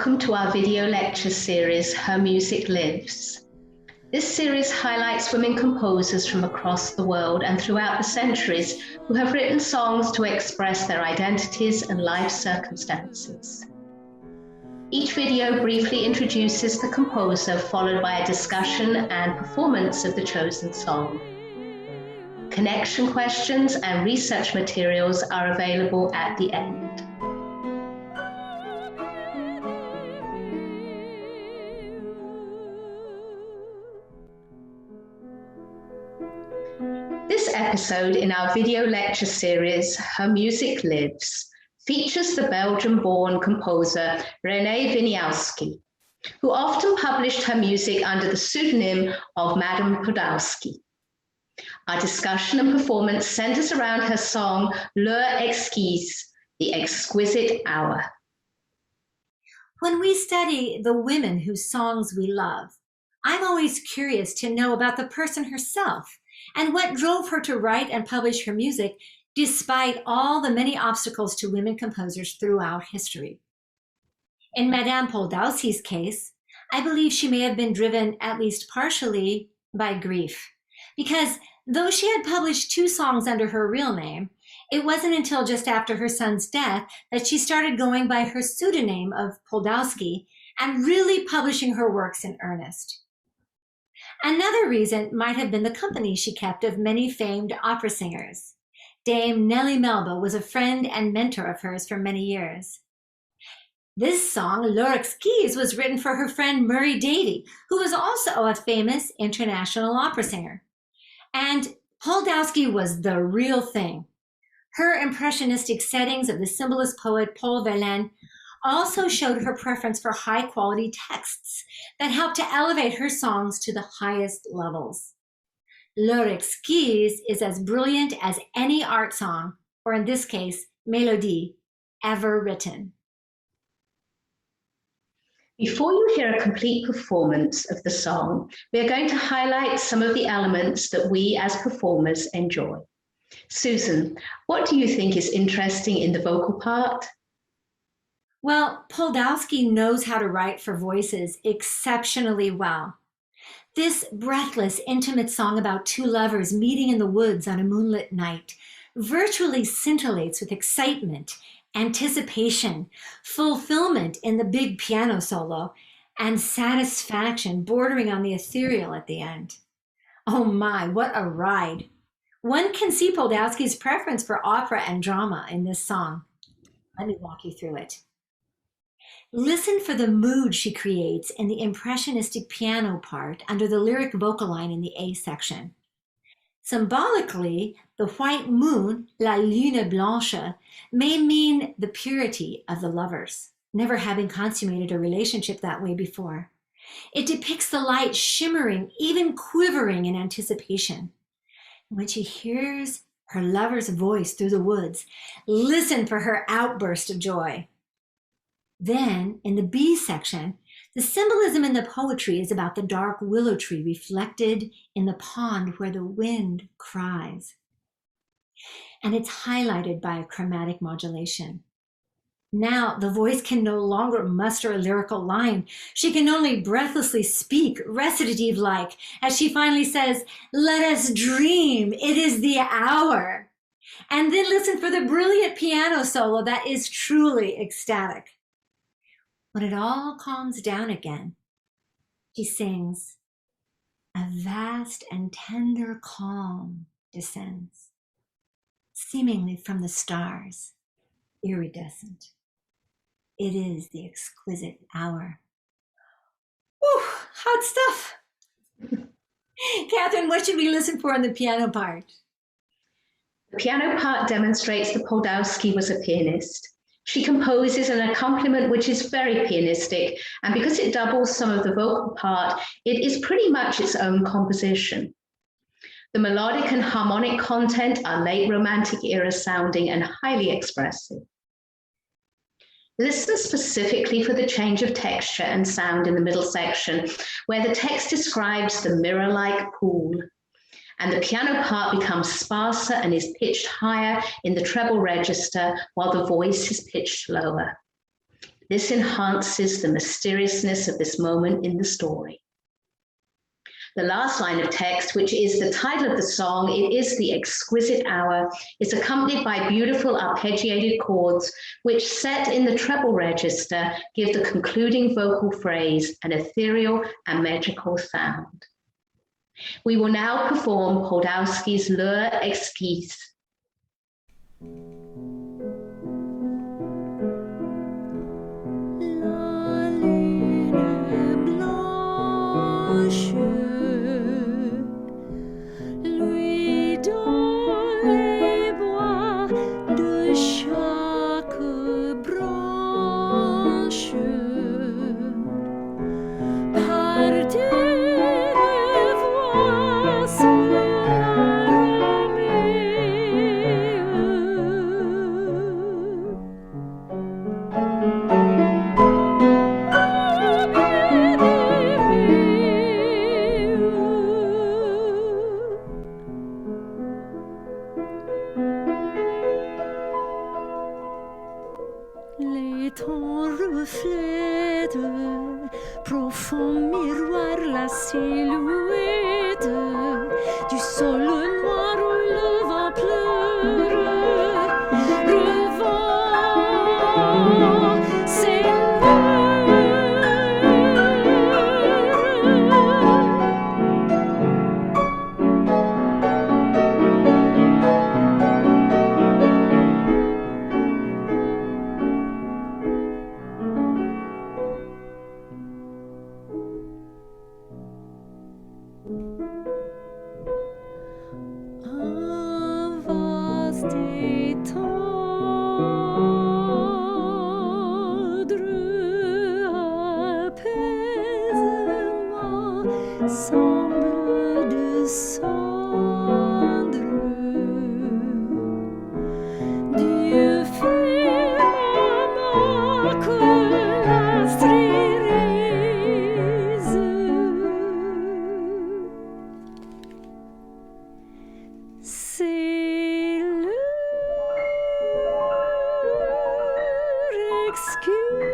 Welcome to our video lecture series, Her Music Lives. This series highlights women composers from across the world and throughout the centuries who have written songs to express their identities and life circumstances. Each video briefly introduces the composer, followed by a discussion and performance of the chosen song. Connection questions and research materials are available at the end. This episode in our video lecture series, Her Music Lives, features the Belgian-born composer René Winiarski, who often published her music under the pseudonym of Madame Poldowski. Our discussion and performance centers around her song, L'heure exquise, the exquisite hour. When we study the women whose songs we love, I'm always curious to know about the person herself and what drove her to write and publish her music despite all the many obstacles to women composers throughout history. In Madame Poldowski's case, I believe she may have been driven at least partially by grief, because though she had published 2 songs under her real name, it wasn't until just after her son's death that she started going by her pseudonym of Poldowski and really publishing her works in earnest. Another reason might have been the company she kept of many famed opera singers. Dame Nellie Melba was a friend and mentor of hers for many years. This song, L'heure exquise, was written for her friend Murray Davy, who was also a famous international opera singer. And Poldowski was the real thing. Her impressionistic settings of the symbolist poet Paul Verlaine also showed her preference for high-quality texts that helped to elevate her songs to the highest levels. L'heure exquise is as brilliant as any art song, or in this case, mélodie, ever written. Before you hear a complete performance of the song, we are going to highlight some of the elements that we as performers enjoy. Susan, what do you think is interesting in the vocal part? Well, Poldowski knows how to write for voices exceptionally well. This breathless, intimate song about 2 lovers meeting in the woods on a moonlit night virtually scintillates with excitement, anticipation, fulfillment in the big piano solo, and satisfaction bordering on the ethereal at the end. Oh my, what a ride. One can see Poldowski's preference for opera and drama in this song. Let me walk you through it. Listen for the mood she creates in the impressionistic piano part under the lyric vocal line in the A section. Symbolically, the white moon, la lune blanche, may mean the purity of the lovers, never having consummated a relationship that way before. It depicts the light shimmering, even quivering in anticipation. When she hears her lover's voice through the woods, listen for her outburst of joy. Then, in the B section, the symbolism in the poetry is about the dark willow tree reflected in the pond where the wind cries. And it's highlighted by a chromatic modulation. Now, the voice can no longer muster a lyrical line. She can only breathlessly speak, recitative-like, as she finally says, "Let us dream, it is the hour." And then listen for the brilliant piano solo that is truly ecstatic. When it all calms down again, she sings, "A vast and tender calm descends, seemingly from the stars, iridescent. It is the exquisite hour." Whew, hot stuff. Katharine, what should we listen for in the piano part? The piano part demonstrates that Poldowski was a pianist. She composes an accompaniment which is very pianistic, and because it doubles some of the vocal part, it is pretty much its own composition. The melodic and harmonic content are late Romantic era sounding and highly expressive. Listen specifically for the change of texture and sound in the middle section, where the text describes the mirror-like pool, and the piano part becomes sparser and is pitched higher in the treble register while the voice is pitched lower. This enhances the mysteriousness of this moment in the story. The last line of text, which is the title of the song, "It is the exquisite hour," is accompanied by beautiful arpeggiated chords, which set in the treble register give the concluding vocal phrase an ethereal and magical sound. We will now perform Poldowski's exquise. La lune blanche lui donne les bois de chaque branche par des voix ton reflète, profond miroir, la silhouette du sol noir où le vent pleure, revend ses semble descendre. Dieu fait maman que l'astre irise. C'est l'heure exquise.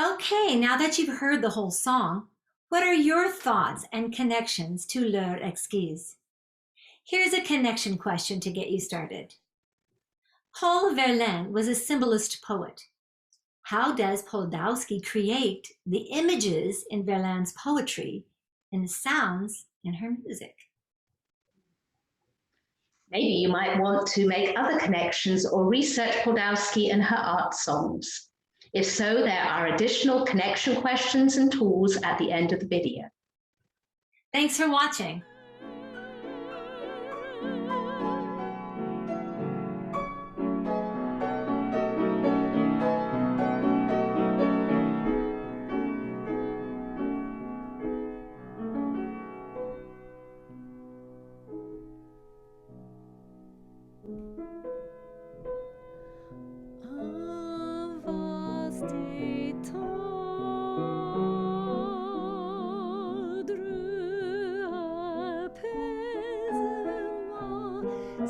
Okay, now that you've heard the whole song, what are your thoughts and connections to L'heure exquise? Here's a connection question to get you started. Paul Verlaine was a symbolist poet. How does Poldowski create the images in Verlaine's poetry and the sounds in her music? Maybe you might want to make other connections or research Poldowski and her art songs. If so, there are additional connection questions and tools at the end of the video. Thanks for watching.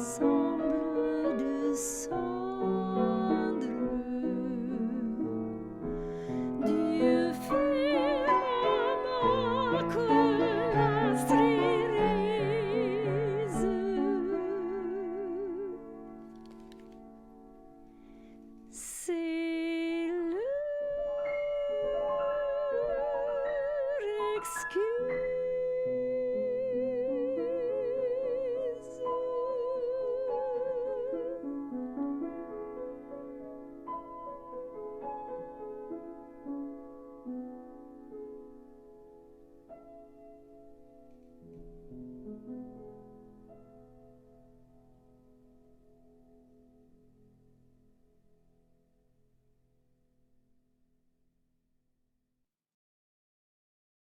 Semble de